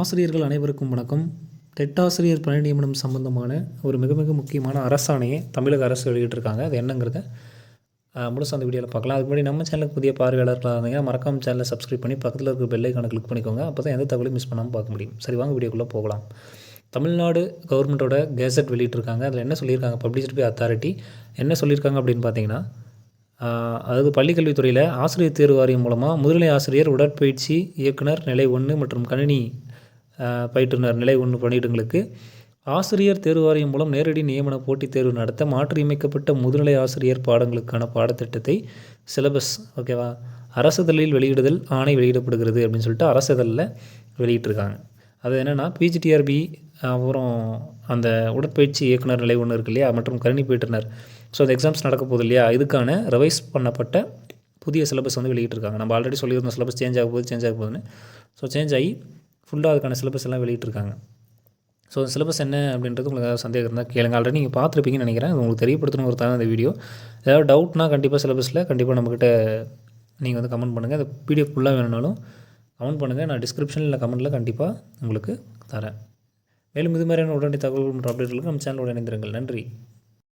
ஆசிரியர்கள் அனைவருக்கும் வணக்கம். டெட் ஆசிரியர் பணி நியமனம் சம்பந்தமான ஒரு மிக மிக முக்கியமான அரசாணையை தமிழக அரசு வெளியிட்டிருக்காங்க. அது என்னங்கிறத முழுசாக அந்த வீடியோவில் பார்க்கலாம். அதுக்கு முன்னாடி நம்ம சேனலுக்கு புதிய பார்வையாளர்களாக இருந்தீங்கன்னா மறக்காம சேனலை சப்ஸ்கிரைப் பண்ணி பக்கத்தில் இருக்க பெல் ஐக்கானை கிளிக் பண்ணிக்கோங்க. அப்போ தான் எந்த தகவலையும் மிஸ் பண்ணாமல் பார்க்க முடியும். சரி, வாங்க வீடியோக்குள்ளே போகலாம். தமிழ்நாடு கவர்மெண்ட்டோட கெசட் வெளியிட்டிருக்காங்க. அதில் என்ன சொல்லியிருக்காங்க, பப்ளிசிட்டி பை அத்தாரிட்டி என்ன சொல்லியிருக்காங்க அப்படின்னு பார்த்தீங்கன்னா, அதாவது பள்ளிக்கல்வித்துறையில் ஆசிரியர் தேர்வு வாரியம் மூலமாக முதுநிலை ஆசிரியர், உடற்பயிற்சி இயக்குனர் நிலை 1 மற்றும் கணினி பயிற்றுனர் நிலை 1 பணியிடங்களுக்கு ஆசிரியர் தேர்வு வாரியம் மூலம் நேரடி நியமன போட்டித் தேர்வு நடத்த மாற்றியமைக்கப்பட்ட முதுநிலை ஆசிரியர் பாடங்களுக்கான பாடத்திட்டத்தை சிலபஸ் ஓகேவா அரசிதழில் வெளியிடுதல் ஆணை வெளியிடப்படுகிறது அப்படின்னு சொல்லிட்டு அரசிதழில் வெளியிட்டிருக்காங்க. அது என்னென்னா பிஜிடிஆர்பி, அப்புறம் அந்த உடற்பயிற்சி இயக்குனர் நிலை 1 இருக்கு இல்லையா, மற்றும் கணினி பயிற்றுனர். ஸோ அந்த எக்ஸாம்ஸ் நடக்க போகுது இல்லையா, இதுக்கான ரிவைஸ் பண்ணப்பட்ட புதிய சிலபஸ் வந்து வெளியிட்டிருக்காங்க. நம்ம ஆல்ரெடி சொல்லியிருந்தோம் சிலபஸ் சேஞ்ச் ஆக போகுதுன்னு. ஸோ சேஞ்ச் ஆகி ஃபுல்லாக அதுக்கான சிலபஸ் எல்லாம் வெளியிட்டிருக்காங்க. ஸோ சிலபஸ் என்ன அப்படின்றது உங்களுக்கு ஏதாவது சந்தேகம் இருந்தால் கேளுங்க. ஆல்ரெடி நீங்கள் பார்த்துருப்பீங்கன்னு நினைக்கிறேன். அது உங்களுக்கு தெரியப்படுத்தணும் ஒரு தான் இந்த வீடியோ. ஏதாவது டவுட்னா கண்டிப்பாக சிலபஸில் கண்டிப்பாக நம்மக்கிட்ட நீங்கள் வந்து கமெண்ட் பண்ணுங்கள். அந்த பிடிஎஃப் ஃபுல்லாக வேணும்னாலும் கமெண்ட் பண்ணுங்கள். நான் டிஸ்கிரிப்ஷனில் இல்லை கமெண்ட்டில் கண்டிப்பாக உங்களுக்கு தரேன். மேலும் இது மாதிரியான உடனடி தகவல்கள் மற்றும் அப்டேட்களுக்கு நம்ம சேனலோட இணைந்திருங்கள். நன்றி.